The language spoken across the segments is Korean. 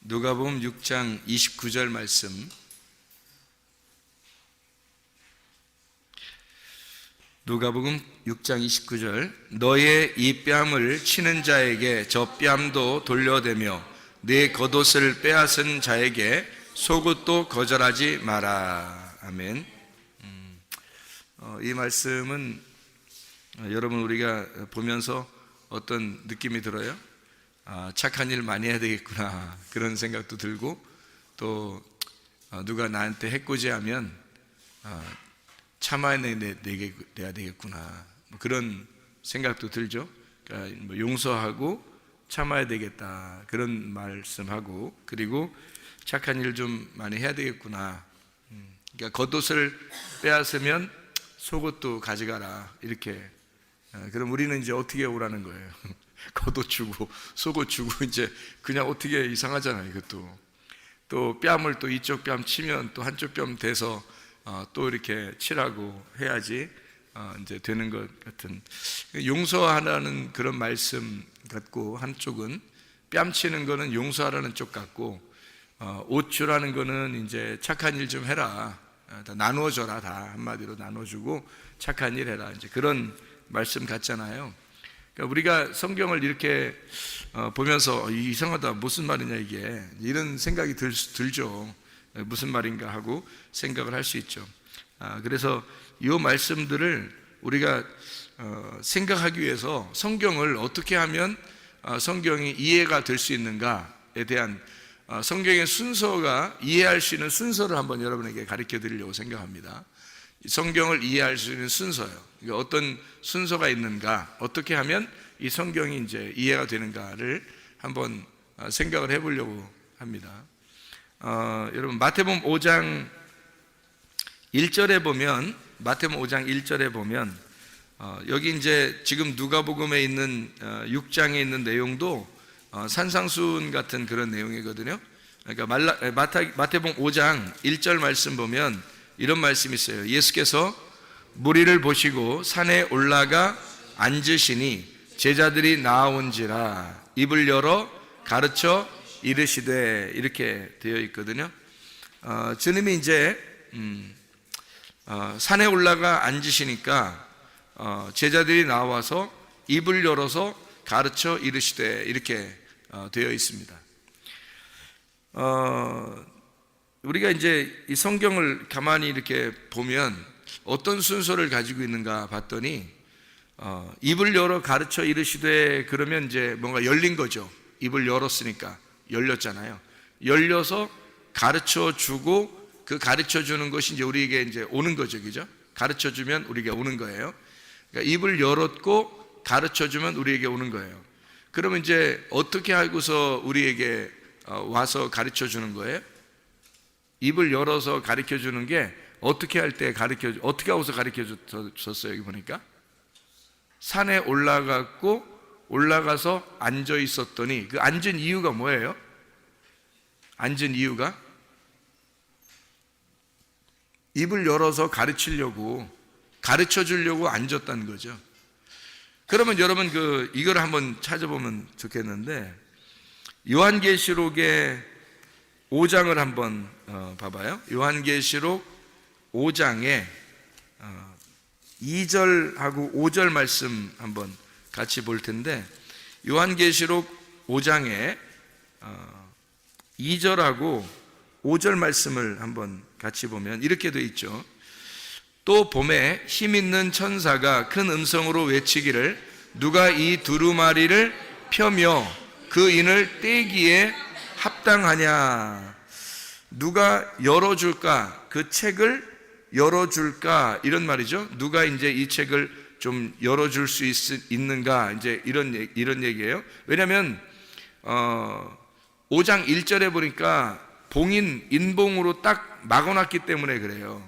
누가복음 6장 29절 말씀. 누가복음 6장 29절. 너의 이 뺨을 치는 자에게 저 뺨도 돌려대며 내 겉옷을 빼앗은 자에게 속옷도 거절하지 마라. 아멘. 이 말씀은 여러분 우리가 보면서 어떤 느낌이 들어요? 착한 일 많이 해야 되겠구나 그런 생각도 들고, 또 누가 나한테 해코지하면 참아내야 되겠구나 그런 생각도 들죠. 그러니까 용서하고 참아야 되겠다 그런 말씀하고, 그리고 착한 일 좀 많이 해야 되겠구나. 그러니까 겉옷을 빼앗으면 속옷도 가져가라 이렇게. 그럼 우리는 이제 어떻게 오라는 거예요? 겉옷 주고 속옷 주고 이제 그냥 어떻게 이상하잖아요. 이것도 또 뺨을 또 이쪽 뺨 치면 또 한쪽 뺨 대서 또 이렇게 치라고 해야지 이제 되는 것 같은, 용서하라는 그런 말씀 같고, 한쪽은 뺨 치는 거는 용서하라는 쪽 같고, 옷 주라는 거는 이제 착한 일 좀 해라, 다 나누어줘라, 다 한마디로 나눠주고 착한 일 해라, 이제 그런 말씀 같잖아요. 그러니까 우리가 성경을 이렇게 보면서 이상하다, 무슨 말이냐 이게, 이런 생각이 들죠. 무슨 말인가 하고 생각을 할 수 있죠. 그래서 이 말씀들을 우리가 생각하기 위해서 성경을 어떻게 하면 성경이 이해가 될 수 있는가에 대한 성경의 순서가, 이해할 수 있는 순서를 한번 여러분에게 가르쳐 드리려고 생각합니다. 성경을 이해할 수 있는 순서요. 그러니까 어떤 순서가 있는가, 어떻게 하면 이 성경이 이제 이해가 되는가를 한번 생각을 해보려고 합니다. 여러분 마태복음 5장 1절에 보면, 마태복음 5장 1절에 보면 여기 이제 지금 누가복음에 있는 6장에 있는 내용도 산상수훈 같은 그런 내용이거든요. 그러니까 마태복음 5장 1절 말씀 보면 이런 말씀이 있어요. 예수께서 무리를 보시고 산에 올라가 앉으시니 제자들이 나아온지라 입을 열어 가르쳐 이르시되, 이렇게 되어 있거든요. 주님이 이제 산에 올라가 앉으시니까 제자들이 나와서 입을 열어서 가르쳐 이르시되, 이렇게 되어 있습니다. 우리가 이제 이 성경을 가만히 이렇게 보면 어떤 순서를 가지고 있는가 봤더니 입을 열어 가르쳐 이르시되, 그러면 이제 뭔가 열린 거죠. 입을 열었으니까 열렸잖아요. 열려서 가르쳐 주고, 그 가르쳐 주는 것이 이제 우리에게 이제 오는 거죠, 그죠? 가르쳐 주면 우리에게 오는 거예요. 그러니까 입을 열었고 가르쳐 주면 우리에게 오는 거예요. 그러면 이제 어떻게 하고서 우리에게 와서 가르쳐 주는 거예요? 입을 열어서 가르쳐 주는 게 어떻게 할 때 어떻게 하고서 가르쳐 줬어요? 여기 보니까 산에 올라가서 앉아 있었더니, 그 앉은 이유가 뭐예요? 앉은 이유가 입을 열어서 가르쳐 주려고 앉았다는 거죠. 그러면 여러분 이걸 한번 찾아보면 좋겠는데, 요한계시록의 5장을 한번 봐봐요. 요한계시록 5장에 2절하고 5절 말씀 한번 같이 볼 텐데, 요한계시록 5장에 2절하고 5절 말씀을 한번 같이 보면 이렇게 되어 있죠. 또 봄에 힘있는 천사가 큰 음성으로 외치기를, 누가 이 두루마리를 펴며 그 인을 떼기에 합당하냐. 누가 열어줄까? 그 책을 열어줄까? 이런 말이죠. 누가 이제 이 책을 좀 열어줄 수 있는가? 이제 이런 얘기예요. 왜냐하면 5장 1절에 보니까 인봉으로 딱 막아놨기 때문에 그래요.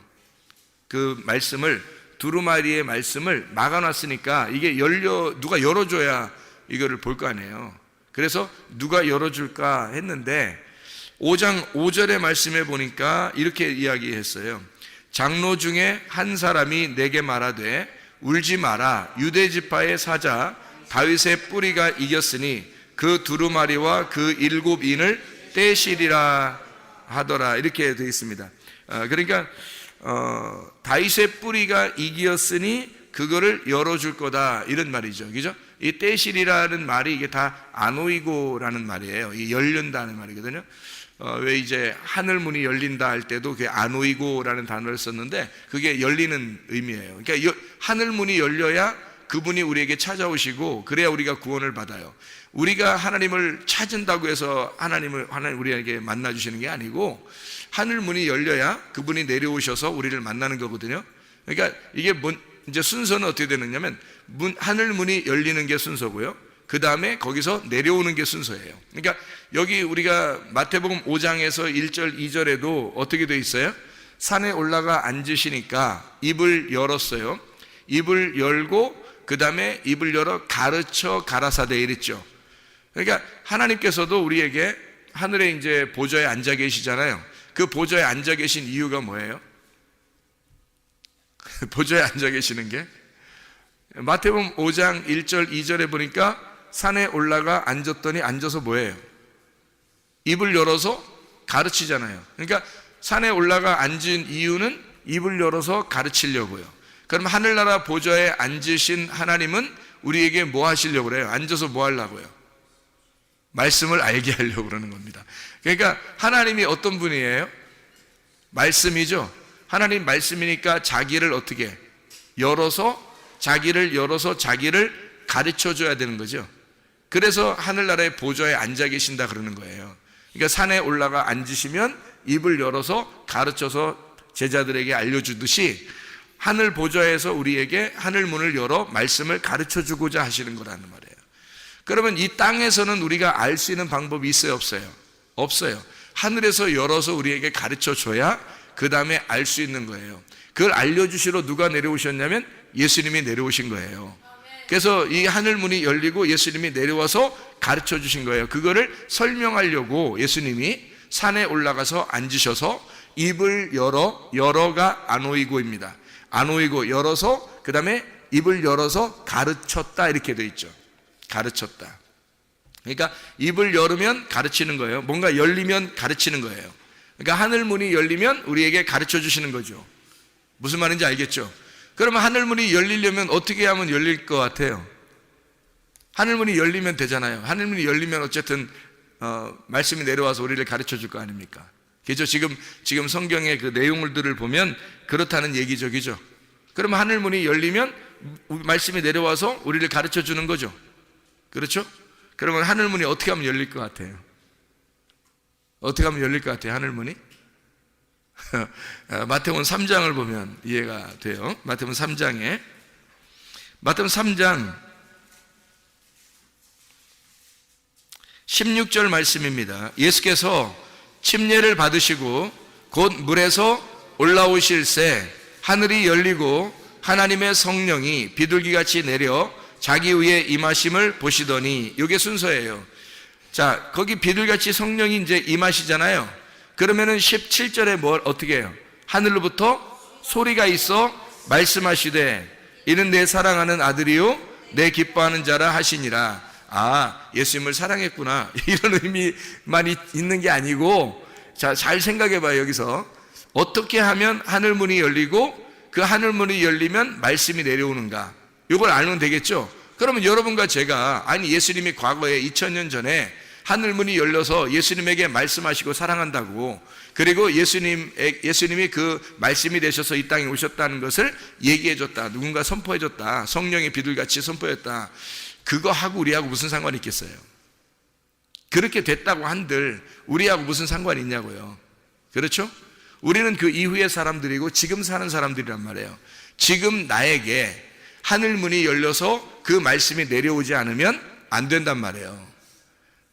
그 말씀을, 두루마리의 말씀을 막아놨으니까 이게 누가 열어줘야 이거를 볼 거 아니에요. 그래서 누가 열어줄까 했는데 5장 5절의 말씀에 보니까 이렇게 이야기했어요. 장로 중에 한 사람이 내게 말하되 울지 마라, 유대 지파의 사자 다윗의 뿌리가 이겼으니 그 두루마리와 그 7인을 떼시리라 하더라, 이렇게 되어 있습니다. 그러니까 다윗의 뿌리가 이기었으니 그거를 열어줄 거다, 이런 말이죠. 그죠? 이 떼시리라는 말이 이게 다 아노이고라는 말이에요. 이 열린다는 말이거든요. 왜 이제 하늘 문이 열린다 할 때도 그게 아노이고라는 단어를 썼는데 그게 열리는 의미예요. 그러니까 하늘 문이 열려야 그분이 우리에게 찾아오시고 그래야 우리가 구원을 받아요. 우리가 하나님을 찾은다고 해서 하나님 우리에게 만나 주시는 게 아니고 하늘 문이 열려야 그분이 내려오셔서 우리를 만나는 거거든요. 그러니까 이게 이제 순서는 어떻게 되느냐면 하늘 문이 열리는 게 순서고요. 그 다음에 거기서 내려오는 게 순서예요. 그러니까 여기 우리가 마태복음 5장에서 1절 2절에도 어떻게 돼 있어요? 산에 올라가 앉으시니까 입을 열었어요. 입을 열고 그 다음에 입을 열어 가르쳐 가라사대, 이랬죠. 그러니까 하나님께서도 우리에게 하늘에 이제 보좌에 앉아 계시잖아요. 그 보좌에 앉아 계신 이유가 뭐예요? 보좌에 앉아 계시는 게 마태복음 5장 1절 2절에 보니까 산에 올라가 앉았더니 앉아서 뭐예요? 입을 열어서 가르치잖아요. 그러니까 산에 올라가 앉은 이유는 입을 열어서 가르치려고요. 그럼 하늘나라 보좌에 앉으신 하나님은 우리에게 뭐 하시려고 그래요? 앉아서 뭐 하려고요? 말씀을 알게 하려고 그러는 겁니다. 그러니까 하나님이 어떤 분이에요? 말씀이죠. 하나님 말씀이니까 자기를 어떻게 자기를 가르쳐 줘야 되는 거죠. 그래서 하늘나라의 보좌에 앉아 계신다 그러는 거예요. 그러니까 산에 올라가 앉으시면 입을 열어서 가르쳐서 제자들에게 알려주듯이 하늘 보좌에서 우리에게 하늘 문을 열어 말씀을 가르쳐 주고자 하시는 거라는 말이에요. 그러면 이 땅에서는 우리가 알 수 있는 방법이 있어요, 없어요? 없어요. 하늘에서 열어서 우리에게 가르쳐 줘야 그 다음에 알 수 있는 거예요. 그걸 알려주시러 누가 내려오셨냐면 예수님이 내려오신 거예요. 그래서 이 하늘 문이 열리고 예수님이 내려와서 가르쳐 주신 거예요. 그거를 설명하려고 예수님이 산에 올라가서 앉으셔서 입을 열어가 아노이고입니다. 아노이고, 열어서 그 다음에 입을 열어서 가르쳤다, 이렇게 되어 있죠. 가르쳤다. 그러니까 입을 열으면 가르치는 거예요. 뭔가 열리면 가르치는 거예요. 그러니까 하늘 문이 열리면 우리에게 가르쳐 주시는 거죠. 무슨 말인지 알겠죠? 그러면 하늘 문이 열리려면 어떻게 하면 열릴 것 같아요? 하늘 문이 열리면 되잖아요. 하늘 문이 열리면 어쨌든 말씀이 내려와서 우리를 가르쳐 줄 거 아닙니까? 그죠? 지금 성경의 그 내용들을 보면 그렇다는 얘기죠, 그죠? 그러면 하늘 문이 열리면 말씀이 내려와서 우리를 가르쳐 주는 거죠. 그렇죠? 그러면 하늘 문이 어떻게 하면 열릴 것 같아요? 어떻게 하면 열릴 것 같아요, 하늘 문이? 마태복음 3장을 보면 이해가 돼요. 마태복음 3장 16절 말씀입니다. 예수께서 침례를 받으시고 곧 물에서 올라오실새 하늘이 열리고 하나님의 성령이 비둘기같이 내려 자기 위에 임하심을 보시더니, 이게 순서예요. 자, 거기 비둘기같이 성령이 이제 임하시잖아요. 그러면은 17절에 뭘 어떻게 해요? 하늘로부터 소리가 있어 말씀하시되 이는 내 사랑하는 아들이요 내 기뻐하는 자라 하시니라. 아, 예수님을 사랑했구나, 이런 의미만 있는 게 아니고, 자, 잘 생각해 봐요. 여기서 어떻게 하면 하늘 문이 열리고 그 하늘 문이 열리면 말씀이 내려오는가, 이걸 알면 되겠죠. 그러면 여러분과 제가, 아니 예수님이 과거에 2000년 전에 하늘 문이 열려서 예수님에게 말씀하시고 사랑한다고, 그리고 예수님이 그 말씀이 되셔서 이 땅에 오셨다는 것을 얘기해 줬다, 누군가 선포해 줬다, 성령의 비둘같이 선포했다, 그거 하고 우리하고 무슨 상관이 있겠어요? 그렇게 됐다고 한들 우리하고 무슨 상관이 있냐고요. 그렇죠? 우리는 그 이후의 사람들이고 지금 사는 사람들이란 말이에요. 지금 나에게 하늘 문이 열려서 그 말씀이 내려오지 않으면 안 된단 말이에요.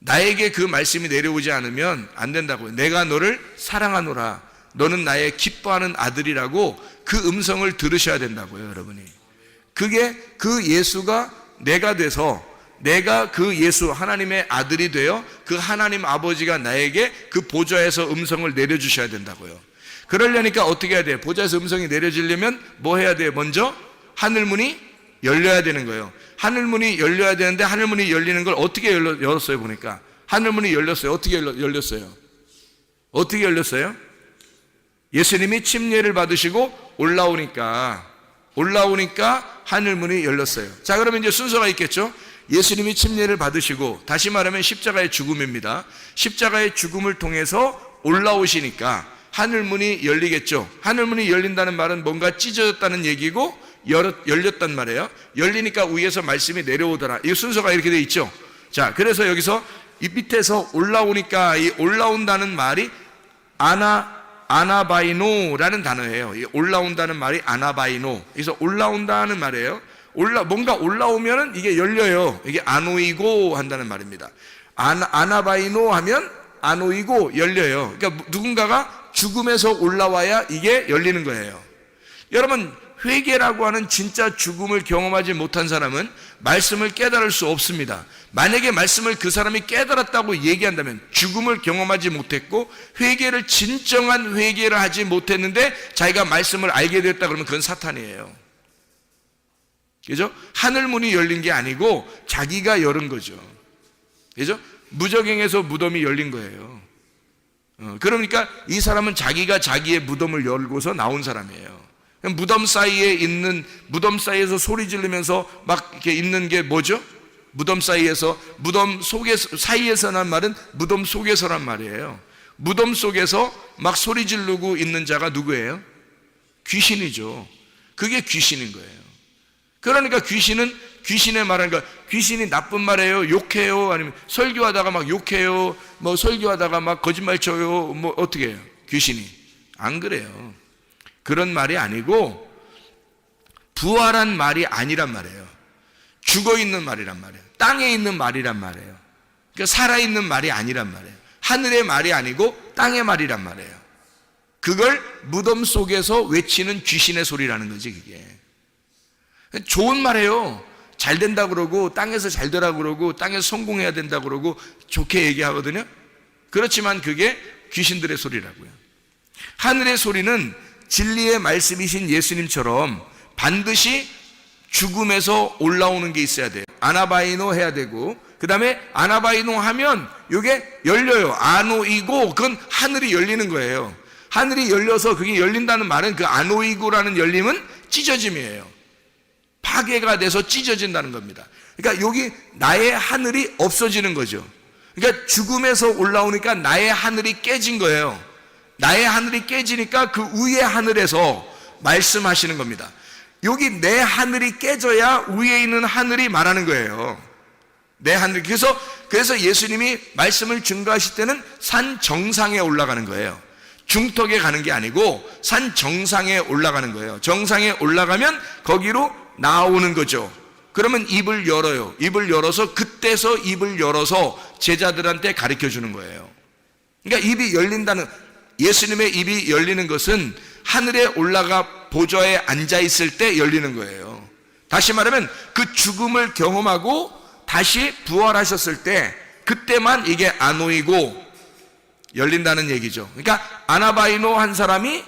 나에게 그 말씀이 내려오지 않으면 안 된다고요. 내가 너를 사랑하노라, 너는 나의 기뻐하는 아들이라고 그 음성을 들으셔야 된다고요, 여러분이. 그게 그 예수가 내가 돼서, 내가 그 예수 하나님의 아들이 되어 그 하나님 아버지가 나에게 그 보좌에서 음성을 내려주셔야 된다고요. 그러려니까 어떻게 해야 돼요? 보좌에서 음성이 내려지려면 뭐 해야 돼요? 먼저 하늘문이 열려야 되는 거예요. 하늘문이 열려야 되는데 하늘문이 열리는 걸 어떻게 열었어요? 보니까 하늘문이 열렸어요. 어떻게 열렸어요? 어떻게 열렸어요? 예수님이 침례를 받으시고 올라오니까 하늘문이 열렸어요. 자, 그러면 이제 순서가 있겠죠? 예수님이 침례를 받으시고, 다시 말하면 십자가의 죽음입니다. 십자가의 죽음을 통해서 올라오시니까 하늘문이 열리겠죠. 하늘문이 열린다는 말은 뭔가 찢어졌다는 얘기고 열렸단 말이에요. 열리니까 위에서 말씀이 내려오더라. 이 순서가 이렇게 돼 있죠. 자, 그래서 여기서 이 밑에서 올라오니까, 이 올라온다는 말이 아나바이노라는 단어예요. 이 올라온다는 말이 아나바이노. 그래서 올라온다는 말이에요. 뭔가 올라오면은 이게 열려요. 이게 아노이고 한다는 말입니다. 아나바이노 하면 아노이고 열려요. 그러니까 누군가가 죽음에서 올라와야 이게 열리는 거예요. 여러분, 회개라고 하는 진짜 죽음을 경험하지 못한 사람은 말씀을 깨달을 수 없습니다. 만약에 말씀을 그 사람이 깨달았다고 얘기한다면, 죽음을 경험하지 못했고 회개를, 진정한 회개를 하지 못했는데 자기가 말씀을 알게 됐다 그러면 그건 사탄이에요. 그죠? 하늘문이 열린 게 아니고 자기가 열은 거죠. 그죠? 무적행에서 무덤이 열린 거예요. 그러니까 이 사람은 자기가 자기의 무덤을 열고서 나온 사람이에요. 무덤 사이에서 소리 지르면서 막 이렇게 있는 게 뭐죠? 무덤 사이에서란 말은 무덤 속에서란 말이에요. 무덤 속에서 막 소리 지르고 있는 자가 누구예요? 귀신이죠. 그게 귀신인 거예요. 그러니까 귀신의 말하는 거, 귀신이 나쁜 말이에요? 욕해요? 아니면 설교하다가 막 욕해요? 뭐 설교하다가 막 거짓말 쳐요? 뭐 어떻게 해요? 귀신이. 안 그래요. 그런 말이 아니고 부활한 말이 아니란 말이에요. 죽어있는 말이란 말이에요. 땅에 있는 말이란 말이에요. 그러니까 살아있는 말이 아니란 말이에요. 하늘의 말이 아니고 땅의 말이란 말이에요. 그걸 무덤 속에서 외치는 귀신의 소리라는 거지, 그게. 좋은 말이에요. 잘 된다 그러고, 땅에서 잘 되라 그러고, 땅에서 성공해야 된다 그러고 좋게 얘기하거든요. 그렇지만 그게 귀신들의 소리라고요. 하늘의 소리는 진리의 말씀이신 예수님처럼 반드시 죽음에서 올라오는 게 있어야 돼요. 아나바이노 해야 되고, 그 다음에 아나바이노 하면 이게 열려요. 아노이고, 그건 하늘이 열리는 거예요. 하늘이 열려서 그게 열린다는 말은, 그 아노이고라는 열림은 찢어짐이에요. 파괴가 돼서 찢어진다는 겁니다. 그러니까 여기 나의 하늘이 없어지는 거죠. 그러니까 죽음에서 올라오니까 나의 하늘이 깨진 거예요. 나의 하늘이 깨지니까 그 위의 하늘에서 말씀하시는 겁니다. 여기 내 하늘이 깨져야 위에 있는 하늘이 말하는 거예요. 내 하늘. 그래서 예수님이 말씀을 증거하실 때는 산 정상에 올라가는 거예요. 중턱에 가는 게 아니고 산 정상에 올라가는 거예요. 정상에 올라가면 거기로 나오는 거죠. 그러면 입을 열어요. 입을 열어서, 그때서 입을 열어서 제자들한테 가르쳐 주는 거예요. 그러니까 입이 열린다는, 예수님의 입이 열리는 것은 하늘에 올라가 보좌에 앉아 있을 때 열리는 거예요. 다시 말하면 그 죽음을 경험하고 다시 부활하셨을 때, 그때만 이게 아노이고 열린다는 얘기죠. 그러니까 아나바이노 한 사람이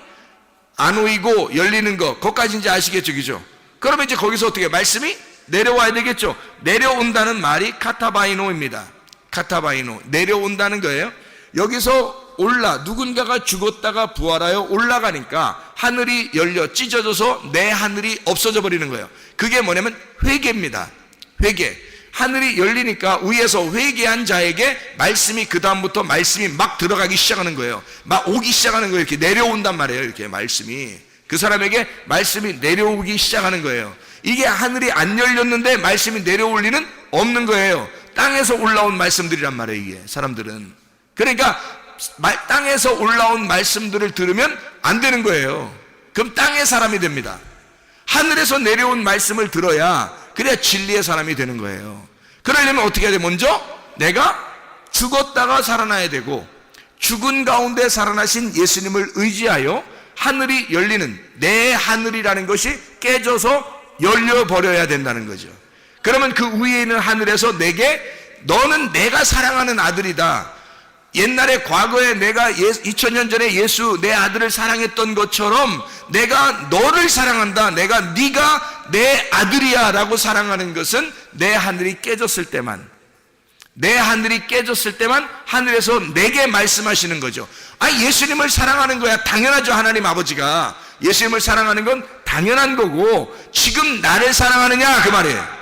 아노이고 열리는 거, 그것까지 이제 아시겠죠, 그죠? 그러면 이제 거기서 어떻게 말씀이 내려와야 되겠죠. 내려온다는 말이 카타바이노입니다. 카타바이노, 내려온다는 거예요. 여기서 누군가가 죽었다가 부활하여 올라가니까 하늘이 열려 찢어져서 내 하늘이 없어져 버리는 거예요. 그게 뭐냐면 회개입니다. 회개. 하늘이 열리니까 위에서 회개한 자에게 말씀이, 그 다음부터 말씀이 막 들어가기 시작하는 거예요. 막 오기 시작하는 거예요. 이렇게 내려온단 말이에요. 이렇게 말씀이 그 사람에게 말씀이 내려오기 시작하는 거예요. 이게 하늘이 안 열렸는데 말씀이 내려올 리는 없는 거예요. 땅에서 올라온 말씀들이란 말이에요, 이게. 사람들은. 그러니까 땅에서 올라온 말씀들을 들으면 안 되는 거예요. 그럼 땅의 사람이 됩니다. 하늘에서 내려온 말씀을 들어야, 그래야 진리의 사람이 되는 거예요. 그러려면 어떻게 해야 돼? 먼저 내가 죽었다가 살아나야 되고, 죽은 가운데 살아나신 예수님을 의지하여 하늘이 열리는, 내 하늘이라는 것이 깨져서 열려버려야 된다는 거죠. 그러면 그 위에 있는 하늘에서 내게, 너는 내가 사랑하는 아들이다, 옛날에 과거에 내가 2000년 전에 예수 내 아들을 사랑했던 것처럼 내가 너를 사랑한다, 네가 내 아들이야 라고 사랑하는 것은 내 하늘이 깨졌을 때만, 내 하늘이 깨졌을 때만 하늘에서 내게 말씀하시는 거죠. 예수님을 사랑하는 거야. 당연하죠. 하나님 아버지가 예수님을 사랑하는 건 당연한 거고, 지금 나를 사랑하느냐 그 말이에요.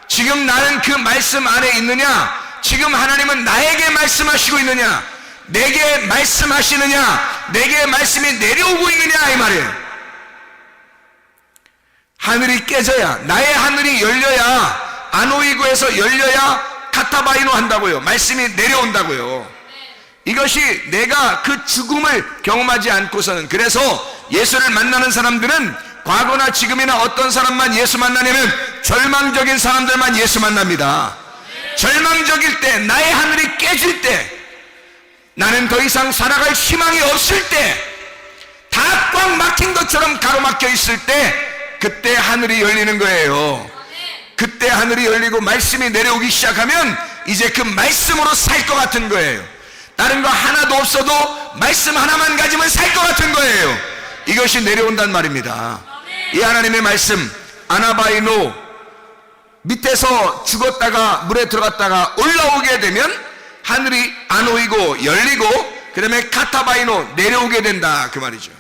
지금 나는 그 말씀 안에 있느냐, 지금 하나님은 나에게 말씀하시고 있느냐, 내게 말씀하시느냐, 내게 말씀이 내려오고 있느냐 이 말이에요. 하늘이 깨져야, 나의 하늘이 열려야, 아노이고에서 열려야 카타바이노 한다고요. 말씀이 내려온다고요. 이것이 내가 그 죽음을 경험하지 않고서는, 그래서 예수를 만나는 사람들은 과거나 지금이나 어떤 사람만 예수 만나냐면 절망적인 사람들만 예수 만납니다. 절망적일 때, 나의 하늘이 깨질 때, 나는 더 이상 살아갈 희망이 없을 때, 다 꽉 막힌 것처럼 가로막혀 있을 때, 그때 하늘이 열리는 거예요. 그때 하늘이 열리고 말씀이 내려오기 시작하면 이제 그 말씀으로 살 것 같은 거예요. 다른 거 하나도 없어도 말씀 하나만 가지면 살 것 같은 거예요. 이것이 내려온단 말입니다. 이 하나님의 말씀, 아나바이노, 밑에서 죽었다가 물에 들어갔다가 올라오게 되면 하늘이 아노이고 열리고, 그 다음에 카타바이노, 내려오게 된다 그 말이죠.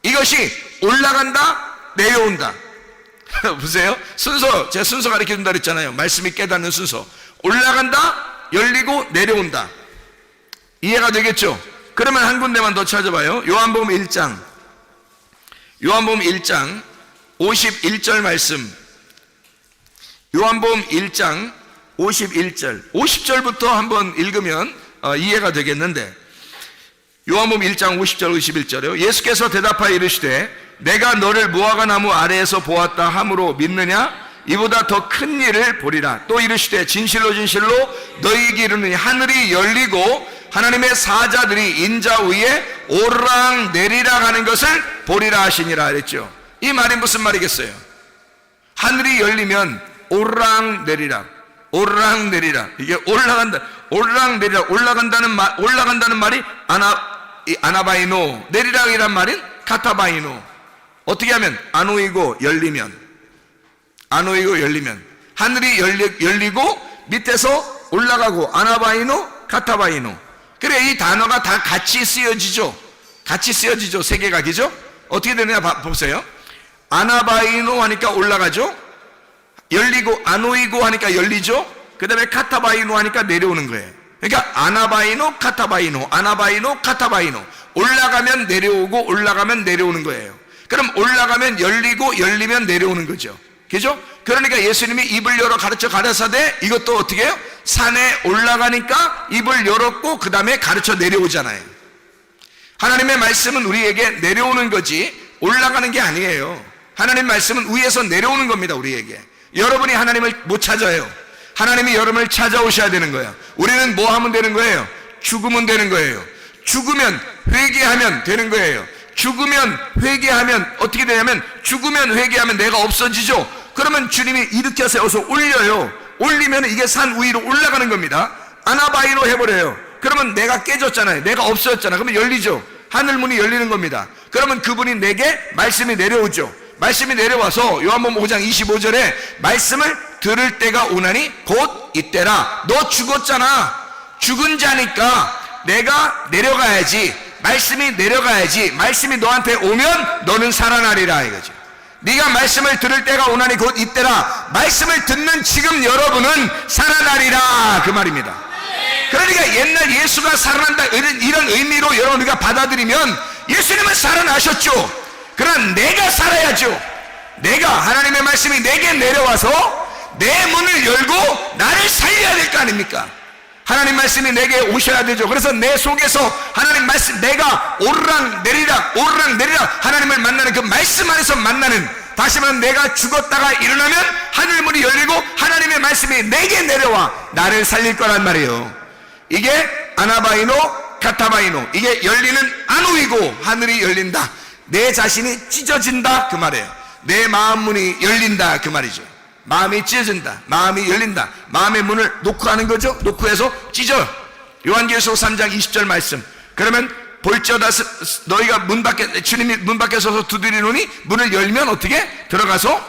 이것이 올라간다, 내려온다. 보세요. 순서, 제가 순서 가르쳐준다 그랬잖아요. 말씀이 깨닫는 순서. 올라간다, 열리고, 내려온다. 이해가 되겠죠? 그러면 한 군데만 더 찾아봐요. 요한복음 1장 51절 말씀. 요한복음 1장 51절 50절부터 한번 읽으면 이해가 되겠는데, 요한복음 1장 50절 51절이요. 예수께서 대답하여 이르시되 내가 너를 무화과 나무 아래에서 보았다 함으로 믿느냐? 이보다 더 큰 일을 보리라. 또 이르시되 진실로 진실로 너희에게 이르노니 하늘이 열리고 하나님의 사자들이 인자 위에 오르락 내리락 하는 것을 보리라 하시니라 그랬죠. 이 말이 무슨 말이겠어요? 하늘이 열리면 오르락 내리락, 오르락 내리락, 이게 올라간다, 오르락 내리락, 올라간다는 말이 아나바이노, 내리락이란 말은 카타바이노. 어떻게 하면 아노이고 열리면, 아노이고 열리면 하늘이 열리고 밑에서 올라가고, 아나바이노, 카타바이노. 그래, 이 단어가 다 같이 쓰여지죠. 같이 쓰여지죠. 세 개가, 그죠? 어떻게 되느냐 보세요. 아나바이노 하니까 올라가죠. 열리고, 아노이고 하니까 열리죠. 그 다음에 카타바이노 하니까 내려오는 거예요. 그러니까 아나바이노, 카타바이노, 아나바이노, 카타바이노. 올라가면 내려오고, 올라가면 내려오는 거예요. 그럼 올라가면 열리고, 열리면 내려오는 거죠. 그죠? 그러니까 예수님이 입을 열어 가르쳐 가라사대, 이것도 어떻게 해요? 산에 올라가니까 입을 열었고 그 다음에 가르쳐 내려오잖아요. 하나님의 말씀은 우리에게 내려오는 거지 올라가는 게 아니에요. 하나님 말씀은 위에서 내려오는 겁니다. 우리에게. 여러분이 하나님을 못 찾아요. 하나님이 여러분을 찾아오셔야 되는 거예요. 우리는 뭐 하면 되는 거예요? 죽으면 되는 거예요. 죽으면 회개하면 되는 거예요. 죽으면 회개하면 어떻게 되냐면, 죽으면 회개하면 내가 없어지죠. 그러면 주님이 일으켜 세워서 올려요. 올리면 이게 산 위로 올라가는 겁니다. 아나바이로 해버려요. 그러면 내가 깨졌잖아요. 내가 없어졌잖아요. 그러면 열리죠. 하늘문이 열리는 겁니다. 그러면 그분이 내게 말씀이 내려오죠. 말씀이 내려와서 요한복음 5장 25절에 말씀을 들을 때가 오나니 곧 이때라. 너 죽었잖아. 죽은 자니까 내가 내려가야지. 말씀이 내려가야지. 말씀이 너한테 오면 너는 살아나리라 이거죠. 네가 말씀을 들을 때가 오나니 곧 이때라. 말씀을 듣는 지금 여러분은 살아나리라 그 말입니다. 그러니까 옛날 예수가 살아난다 이런 의미로 여러분 우리가 받아들이면 예수님은 살아나셨죠. 그러나 내가 살아야죠. 내가, 하나님의 말씀이 내게 내려와서 내 문을 열고 나를 살려야 될 거 아닙니까? 하나님 말씀이 내게 오셔야 되죠. 그래서 내 속에서 하나님 말씀, 내가 오르락 내리락 하나님을 만나는 그 말씀 안에서 만나는, 다시 말하면 내가 죽었다가 일어나면 하늘문이 열리고 하나님의 말씀이 내게 내려와 나를 살릴 거란 말이에요. 이게 아나바이노, 카타바이노. 이게 열리는 아노이고 하늘이 열린다. 내 자신이 찢어진다 그 말이에요. 내 마음 문이 열린다 그 말이죠. 마음이 찢어진다, 마음이 열린다. 마음의 문을 놓고 하는 거죠. 놓고 해서 찢어. 요한계시록 3장 20절 말씀. 그러면 볼지어다 너희가 문 밖에, 주님이 문 밖에 서서 두드리노니 문을 열면 어떻게? 들어가서,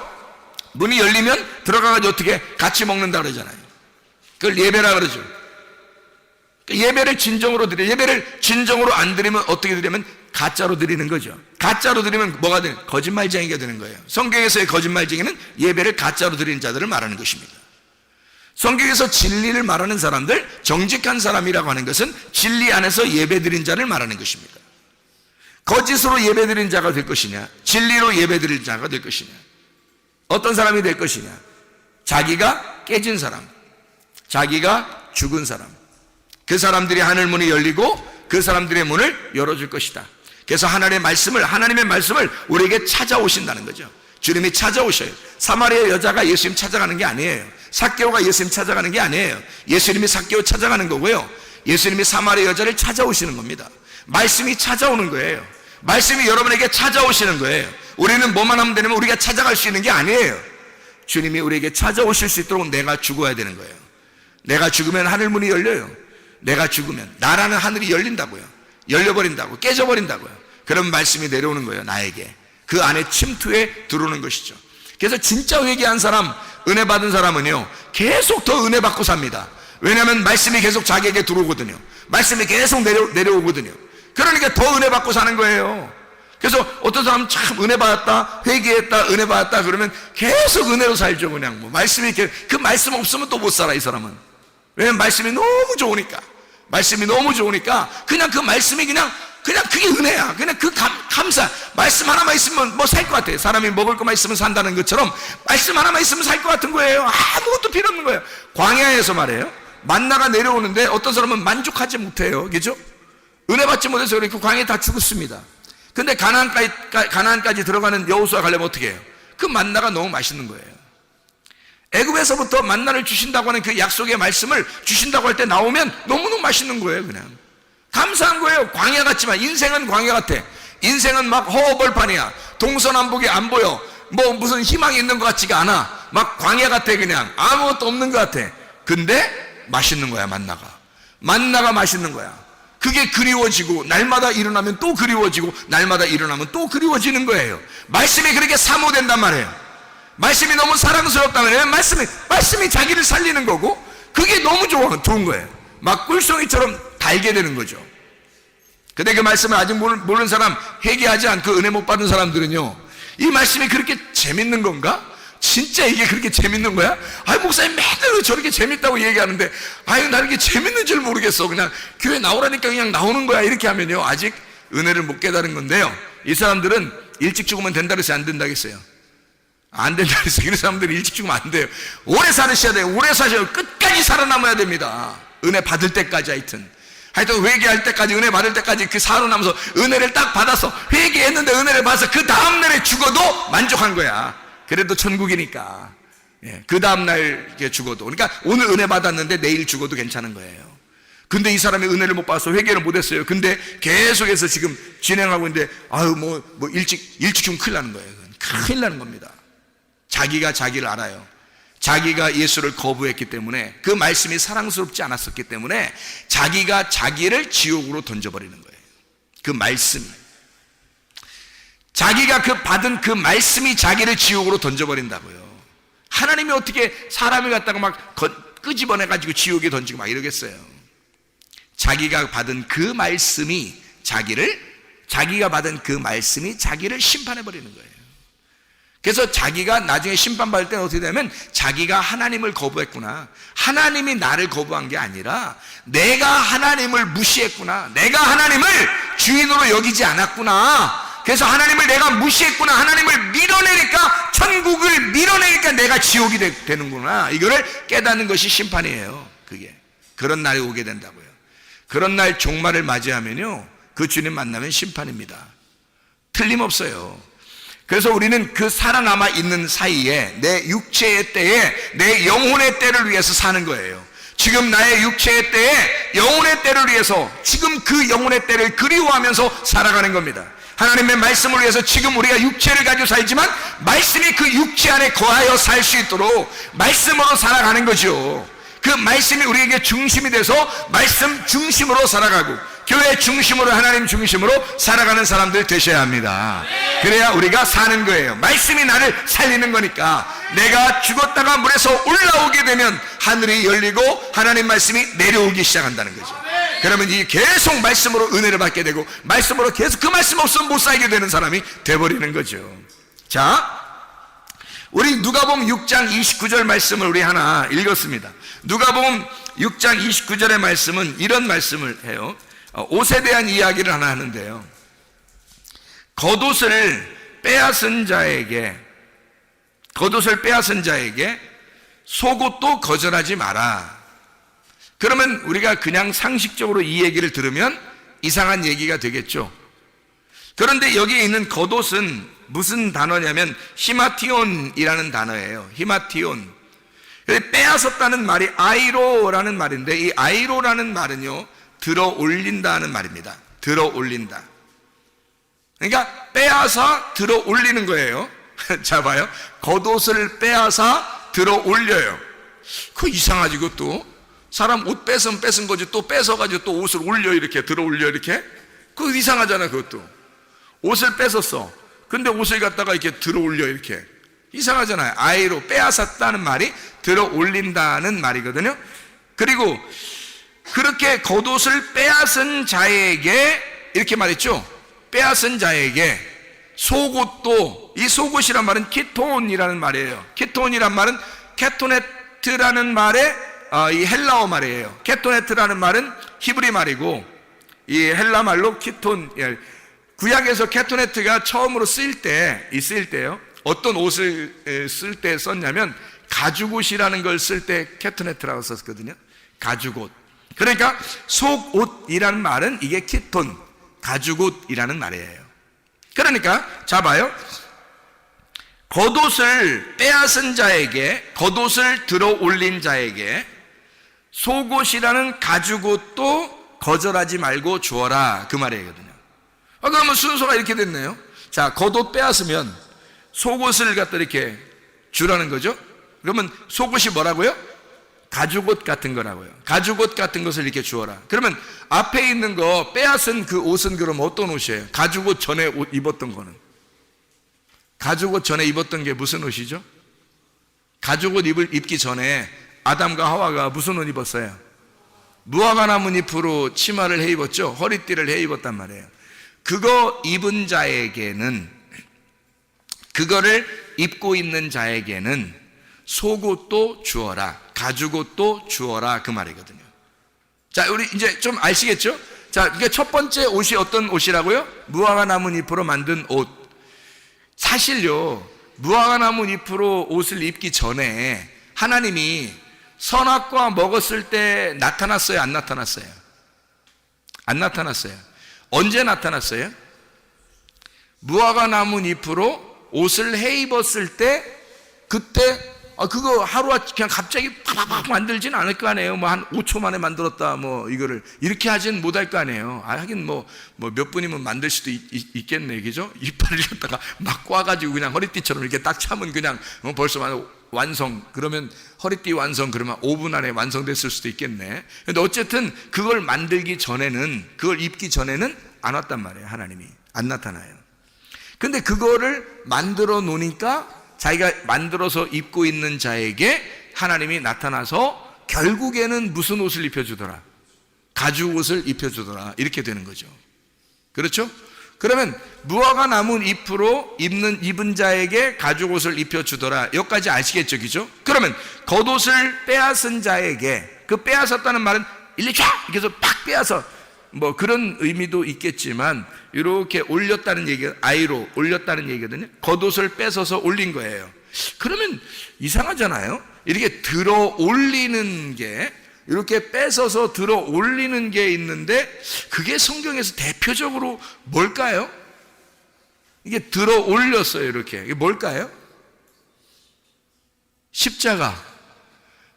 문이 열리면 들어가가지고 어떻게? 같이 먹는다 그러잖아요. 그걸 예배라 그러죠. 예배를 진정으로 드려. 예배를 진정으로 안 드리면 어떻게 드리면 가짜로 드리는 거죠. 가짜로 드리면 뭐가 되는? 거짓말쟁이가 되는 거예요. 성경에서의 거짓말쟁이는 예배를 가짜로 드리는 자들을 말하는 것입니다. 성경에서 진리를 말하는 사람들, 정직한 사람이라고 하는 것은 진리 안에서 예배 드린 자를 말하는 것입니다. 거짓으로 예배 드린 자가 될 것이냐, 진리로 예배 드린 자가 될 것이냐, 어떤 사람이 될 것이냐, 자기가 깨진 사람, 자기가 죽은 사람, 그 사람들이 하늘 문이 열리고 그 사람들의 문을 열어줄 것이다. 그래서 하나님의 말씀을 우리에게 찾아오신다는 거죠. 주님이 찾아오셔요. 사마리아 여자가 예수님 찾아가는 게 아니에요. 삭개오가 예수님 찾아가는 게 아니에요. 예수님이 삭개오 찾아가는 거고요. 예수님이 사마리아 여자를 찾아오시는 겁니다. 말씀이 찾아오는 거예요. 말씀이 여러분에게 찾아오시는 거예요. 우리는 뭐만 하면 되냐면 우리가 찾아갈 수 있는 게 아니에요. 주님이 우리에게 찾아오실 수 있도록 내가 죽어야 되는 거예요. 내가 죽으면 하늘 문이 열려요. 내가 죽으면 나라는 하늘이 열린다고요. 열려버린다고, 깨져버린다고요. 그런 말씀이 내려오는 거예요. 나에게 그 안에 침투해 들어오는 것이죠. 그래서 진짜 회개한 사람, 은혜 받은 사람은요 계속 더 은혜 받고 삽니다. 왜냐하면 말씀이 계속 자기에게 들어오거든요. 말씀이 계속 내려오거든요. 그러니까 더 은혜 받고 사는 거예요. 그래서 어떤 사람은 참 은혜 받았다, 회개했다, 은혜 받았다 그러면 계속 은혜로 살죠. 그냥 뭐 말씀이 그 말씀 없으면 또 못 살아, 이 사람은. 왜냐면 말씀이 너무 좋으니까. 말씀이 너무 좋으니까 그냥 그 말씀이 그냥 그게 은혜야. 그냥 그 감사. 말씀 하나만 있으면 뭐 살 것 같아요. 사람이 먹을 것만 있으면 산다는 것처럼 말씀 하나만 있으면 살 것 같은 거예요. 아무것도 필요 없는 거예요. 광야에서 말이에요, 만나가 내려오는데 어떤 사람은 만족하지 못해요. 그죠? 은혜 받지 못해서 그 광야에 다 죽었습니다. 근데 가나안까지 들어가는 여호수아 가려면 어떻게 해요? 그 만나가 너무 맛있는 거예요. 애굽에서부터 만나를 주신다고 하는 그 약속의 말씀을 주신다고 할 때 나오면 너무너무 맛있는 거예요. 그냥 감사한 거예요. 광야 같지만 인생은 광야 같아. 인생은 막 허허벌판이야. 동서남북이 안 보여. 뭐 무슨 희망이 있는 것 같지가 않아. 막 광야 같아. 그냥 아무것도 없는 것 같아. 근데 맛있는 거야. 만나가 맛있는 거야. 그게 그리워지고 날마다 일어나면 또 그리워지고 날마다 일어나면 또 그리워지는 거예요. 말씀이 그렇게 사모된단 말이에요. 말씀이 너무 사랑스럽다면 말씀이 자기를 살리는 거고 그게 너무 좋은 거예요. 막 꿀송이처럼 달게 되는 거죠. 근데 그 말씀을 아직 모르는 사람, 회개하지 않고 은혜 못 받은 사람들은요, 이 말씀이 그렇게 재밌는 건가? 진짜 이게 그렇게 재밌는 거야? 아이, 목사님 맨날 저렇게 재밌다고 얘기하는데 아유, 나 이렇게 재밌는 줄 모르겠어. 그냥 교회 나오라니까 그냥 나오는 거야. 이렇게 하면요 아직 은혜를 못 깨달은 건데요, 이 사람들은 일찍 죽으면 된다 그래서 안 된다 그랬어요. 안 된다 그래서 이런 사람들이 일찍 죽으면 안 돼요. 오래 살으셔야 돼요. 오래 사셔야 끝까지 살아남아야 됩니다. 은혜 받을 때까지. 하여튼 회개할 때까지, 은혜 받을 때까지 그 살아남아서 은혜를 딱 받아서 회개했는데 은혜를 받아서 그 다음날에 죽어도 만족한 거야. 그래도 천국이니까. 그 다음날 죽어도, 그러니까 오늘 은혜 받았는데 내일 죽어도 괜찮은 거예요. 근데 이 사람이 은혜를 못 받아서 회개를 못 했어요. 근데 계속해서 지금 진행하고 있는데 아유 뭐 일찍 죽으면 큰일 나는 거예요. 큰일 나는 겁니다. 자기가 자기를 알아요. 자기가 예수를 거부했기 때문에, 그 말씀이 사랑스럽지 않았었기 때문에 자기가 자기를 지옥으로 던져버리는 거예요. 그 말씀이, 자기가 받은 그 말씀이 자기를 지옥으로 던져버린다고요. 하나님이 어떻게 사람을 갖다가 막 끄집어내가지고 지옥에 던지고 막 이러겠어요. 자기가 받은 그 말씀이 자기가 받은 그 말씀이 자기를 심판해버리는 거예요. 그래서 자기가 나중에 심판받을 때는 어떻게 되냐면, 자기가 하나님을 거부했구나, 하나님이 나를 거부한 게 아니라 내가 하나님을 무시했구나, 내가 하나님을 주인으로 여기지 않았구나, 그래서 하나님을 내가 무시했구나, 하나님을 밀어내니까, 천국을 밀어내니까 내가 지옥이 되는구나, 이거를 깨닫는 것이 심판이에요. 그게 그런 날이 오게 된다고요. 그런 날 종말을 맞이하면요, 그 주님 만나면 심판입니다. 틀림없어요. 그래서 우리는 그 살아남아 있는 사이에 내 육체의 때에 내 영혼의 때를 위해서 사는 거예요. 지금 나의 육체의 때에 영혼의 때를 위해서 지금 그 영혼의 때를 그리워하면서 살아가는 겁니다. 하나님의 말씀을 위해서 지금 우리가 육체를 가지고 살지만 말씀이 그 육체 안에 거하여 살 수 있도록 말씀으로 살아가는 거죠. 그 말씀이 우리에게 중심이 돼서 말씀 중심으로 살아가고 교회 중심으로, 하나님 중심으로 살아가는 사람들 되셔야 합니다. 그래야 우리가 사는 거예요. 말씀이 나를 살리는 거니까. 내가 죽었다가 물에서 올라오게 되면 하늘이 열리고 하나님 말씀이 내려오기 시작한다는 거죠. 그러면 이 계속 말씀으로 은혜를 받게 되고, 말씀으로 계속 그 말씀 없으면 못 살게 되는 사람이 돼버리는 거죠. 자, 우리 누가복음 6장 29절 말씀을 우리 하나 읽었습니다. 누가복음 6장 29절의 말씀은 이런 말씀을 해요. 옷에 대한 이야기를 하나 하는데요. 겉옷을 빼앗은 자에게 속옷도 거절하지 마라. 그러면 우리가 그냥 상식적으로 이 얘기를 들으면 이상한 얘기가 되겠죠. 그런데 여기에 있는 겉옷은 무슨 단어냐면 히마티온이라는 단어예요. 히마티온. 빼앗았다는 말이 아이로라는 말인데, 이 아이로라는 말은요, 들어 올린다는 말입니다. 들어 올린다. 그러니까 빼앗아 들어 올리는 거예요. 자, 봐요. 겉옷을 빼앗아 들어 올려요. 그거 이상하지, 그것도. 사람 옷 뺏으면 뺏은 거지, 또 뺏어가지고 또 옷을 올려, 이렇게 들어 올려, 이렇게. 그거 이상하잖아, 그것도. 옷을 뺏었어. 근데 옷을 갖다가 이렇게 들어 올려, 이렇게. 이상하잖아요. 아이로 빼앗았다는 말이 들어 올린다는 말이거든요. 그리고 그렇게 겉옷을 빼앗은 자에게, 이렇게 말했죠. 빼앗은 자에게 속옷도, 이 속옷이란 말은 키톤이라는 말이에요. 키톤이란 말은 케토네트라는 말의 이 헬라어 말이에요. 케토네트라는 말은 히브리 말이고, 이 헬라 말로 키톤. 구약에서 케토네트가 처음으로 쓰일 때요, 어떤 옷을 쓸 때 썼냐면 가죽옷이라는 걸 쓸 때 케토네트라고 썼거든요. 가죽옷. 그러니까 속옷이라는 말은 이게 키톤, 가죽옷이라는 말이에요. 그러니까 자, 봐요. 겉옷을 빼앗은 자에게, 겉옷을 들어 올린 자에게 속옷이라는 가죽옷도 거절하지 말고 주어라, 그 말이거든요. 그러면 순서가 이렇게 됐네요. 자, 겉옷 빼앗으면 속옷을 갖다 이렇게 주라는 거죠. 그러면 속옷이 뭐라고요? 가죽옷 같은 거라고요. 가죽옷 같은 것을 이렇게 주어라. 그러면 앞에 있는 거 빼앗은 그 옷은 그럼 어떤 옷이에요? 가죽옷 전에 옷 입었던 거는, 가죽옷 전에 입었던 게 무슨 옷이죠? 가죽옷 입기 전에 아담과 하와가 무슨 옷 입었어요? 무화과 나무 잎으로 치마를 해 입었죠. 허리띠를 해 입었단 말이에요. 그거 입은 자에게는, 그거를 입고 있는 자에게는 속옷도 주어라, 가죽옷도 주어라, 그 말이거든요. 자, 우리 이제 좀 아시겠죠? 자, 그러니까 첫 번째 옷이 어떤 옷이라고요? 무화과 나무 잎으로 만든 옷. 사실요, 무화과 나무 잎으로 옷을 입기 전에 하나님이 선악과 먹었을 때 나타났어요, 안 나타났어요? 안 나타났어요. 언제 나타났어요? 무화과 나무 잎으로 옷을 해 입었을 때, 그때 그거 하루아침 그냥 갑자기 팍팍팍 만들지는 않을 거 아니에요. 뭐 한 5초 만에 만들었다, 뭐 이거를 이렇게 하진 못할 거 아니에요. 하긴 뭐 몇 분이면 만들 수도 있겠네, 그죠? 이빨을 갖다가 막 꽈가지고 그냥 허리띠처럼 이렇게 딱 차면 그냥 벌써 완성. 그러면 허리띠 완성, 그러면 5분 안에 완성됐을 수도 있겠네. 근데 어쨌든 그걸 만들기 전에는, 그걸 입기 전에는 안 왔단 말이에요. 하나님이 안 나타나요. 근데 그거를 만들어 놓으니까 자기가 만들어서 입고 있는 자에게 하나님이 나타나서 결국에는 무슨 옷을 입혀주더라? 가죽옷을 입혀주더라. 이렇게 되는 거죠. 그렇죠? 그러면 무화과 나무 잎으로 입은 자에게 가죽옷을 입혀주더라. 여기까지 아시겠죠? 그죠? 그러면 겉옷을 빼앗은 자에게, 그 빼앗았다는 말은 일일이 쫙 이렇게 해서 팍 빼앗아, 뭐 그런 의미도 있겠지만 이렇게 올렸다는 얘기가, 아이로 올렸다는 얘기거든요. 겉옷을 뺏어서 올린 거예요. 그러면 이상하잖아요. 이렇게 들어 올리는 게, 이렇게 뺏어서 들어 올리는 게 있는데, 그게 성경에서 대표적으로 뭘까요? 이게 들어 올렸어요. 이렇게. 이게 뭘까요? 십자가.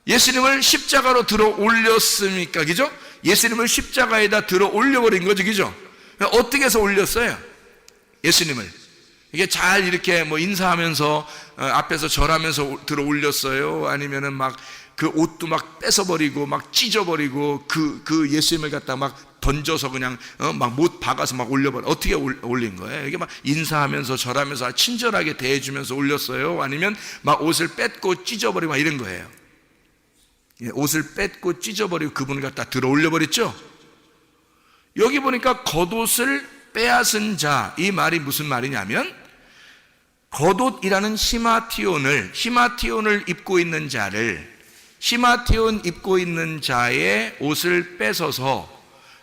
예수님을 십자가로 들어 올렸습니까? 그죠? 예수님을 십자가에다 들어 올려버린 거죠. 그죠? 어떻게 해서 올렸어요? 예수님을. 이게 잘 이렇게 뭐 인사하면서 앞에서 절하면서 들어 올렸어요? 아니면은 막 그 옷도 막 뺏어버리고 막 찢어버리고 그 예수님을 갖다 막 던져서 그냥 막 못 박아서 막 올려버려. 어떻게 올린 거예요? 이게 막 인사하면서 절하면서 친절하게 대해주면서 올렸어요? 아니면 막 옷을 뺏고 찢어버리고 막 이런 거예요? 옷을 뺏고 찢어버리고 그분을 갖다 들어 올려버렸죠? 여기 보니까 겉옷을 빼앗은 자, 이 말이 무슨 말이냐면 겉옷이라는 히마티온을 입고 있는 자를, 히마티온 입고 있는 자의 옷을 뺏어서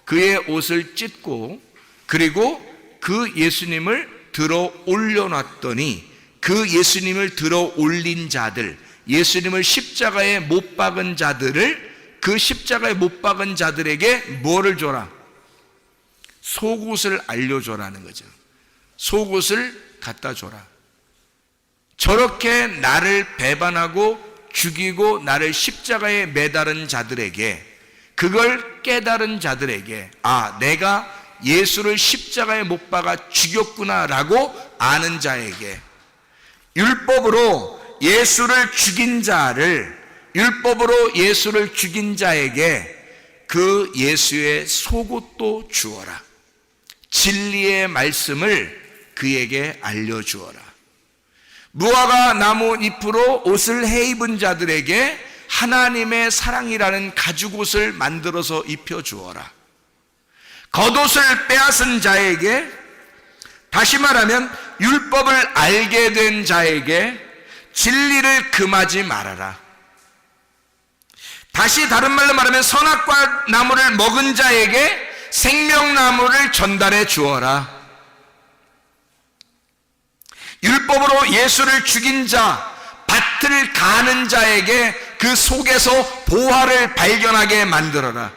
그의 옷을 찢고, 그리고 그 예수님을 들어 올려놨더니 그 예수님을 들어 올린 자들, 예수님을 십자가에 못 박은 자들을, 그 십자가에 못 박은 자들에게 뭐를 줘라? 속옷을 알려줘라는 거죠. 속옷을 갖다 줘라. 저렇게 나를 배반하고 죽이고 나를 십자가에 매달은 자들에게, 그걸 깨달은 자들에게, 아, 내가 예수를 십자가에 못 박아 죽였구나 라고 아는 자에게, 율법으로 예수를 죽인 자에게 그 예수의 속옷도 주어라. 진리의 말씀을 그에게 알려주어라. 무화과 나무 잎으로 옷을 해입은 자들에게 하나님의 사랑이라는 가죽옷을 만들어서 입혀주어라. 겉옷을 빼앗은 자에게, 다시 말하면 율법을 알게 된 자에게 진리를 금하지 말아라. 다시 다른 말로 말하면 선악과 나무를 먹은 자에게 생명나무를 전달해 주어라. 율법으로 예수를 죽인 자, 밭을 가는 자에게 그 속에서 보화를 발견하게 만들어라.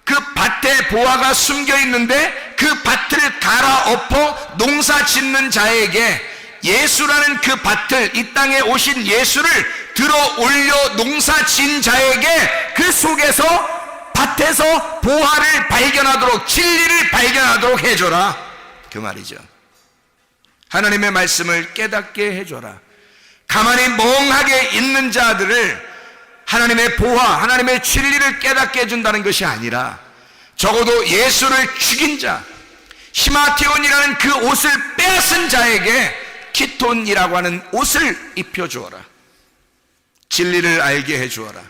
그 밭에 보화가 숨겨 있는데 그 밭을 갈아엎어 농사 짓는 자에게 예수라는 그 밭을, 이 땅에 오신 예수를 들어 올려 농사 지은 자에게 그 속에서 밭에서 보화를 발견하도록, 진리를 발견하도록 해줘라, 그 말이죠. 하나님의 말씀을 깨닫게 해줘라. 가만히 멍하게 있는 자들을 하나님의 보화, 하나님의 진리를 깨닫게 해준다는 것이 아니라 적어도 예수를 죽인 자, 히마티온이라는 그 옷을 빼앗은 자에게 키톤이라고 하는 옷을 입혀주어라. 진리를 알게 해주어라.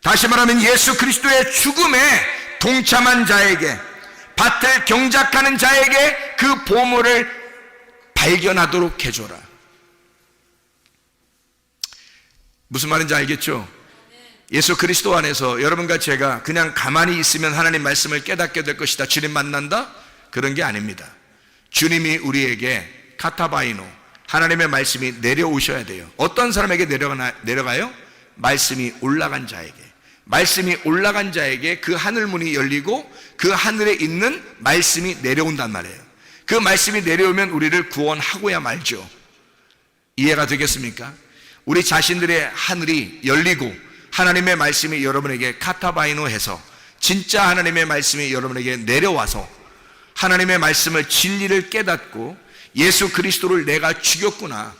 다시 말하면 예수 그리스도의 죽음에 동참한 자에게, 밭을 경작하는 자에게 그 보물을 발견하도록 해줘라. 무슨 말인지 알겠죠? 예수 그리스도 안에서 여러분과 제가 그냥 가만히 있으면 하나님 말씀을 깨닫게 될 것이다, 주님 만난다, 그런 게 아닙니다. 주님이 우리에게 카타바이노, 하나님의 말씀이 내려오셔야 돼요. 어떤 사람에게 내려가요? 말씀이 올라간 자에게. 말씀이 올라간 자에게 그 하늘문이 열리고 그 하늘에 있는 말씀이 내려온단 말이에요. 그 말씀이 내려오면 우리를 구원하고야 말죠. 이해가 되겠습니까? 우리 자신들의 하늘이 열리고 하나님의 말씀이 여러분에게 카타바이노 해서 진짜 하나님의 말씀이 여러분에게 내려와서 하나님의 말씀을, 진리를 깨닫고 예수 그리스도를 내가 죽였구나,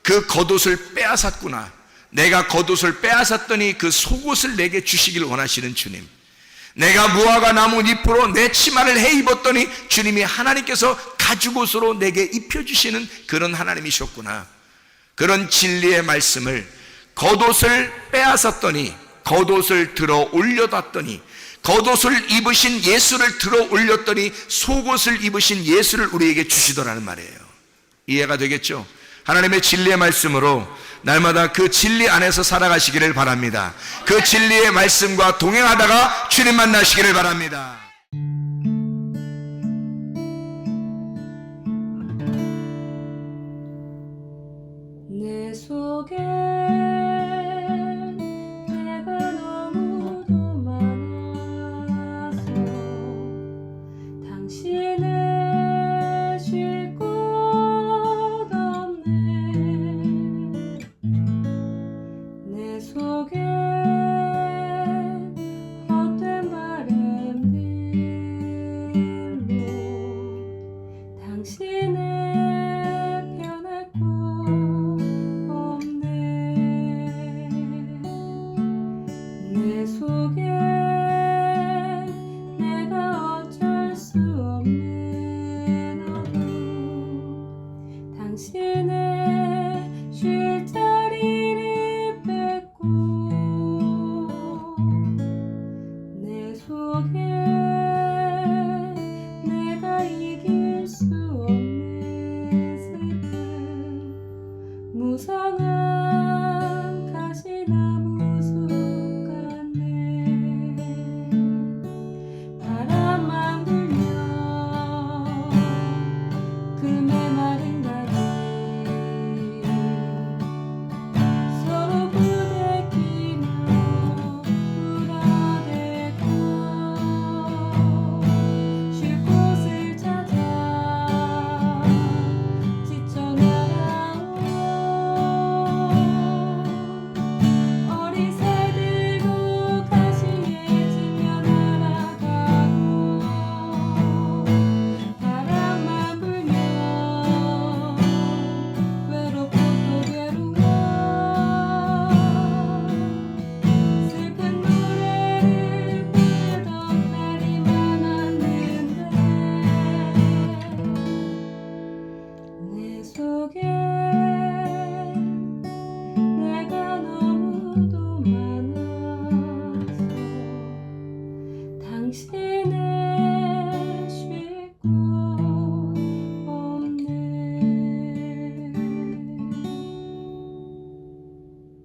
그 겉옷을 빼앗았구나, 내가 겉옷을 빼앗았더니 그 속옷을 내게 주시길 원하시는 주님, 내가 무화과 나무 잎으로 내 치마를 해입었더니 주님이 하나님께서 가죽옷으로 내게 입혀주시는 그런 하나님이셨구나, 그런 진리의 말씀을, 겉옷을 빼앗았더니 겉옷을 들어 올려놨더니, 겉옷을 입으신 예수를 들어 올렸더니 속옷을 입으신 예수를 우리에게 주시더라는 말이에요. 이해가 되겠죠? 하나님의 진리의 말씀으로 날마다 그 진리 안에서 살아가시기를 바랍니다. 그 진리의 말씀과 동행하다가 주님 만나시기를 바랍니다. 내 속에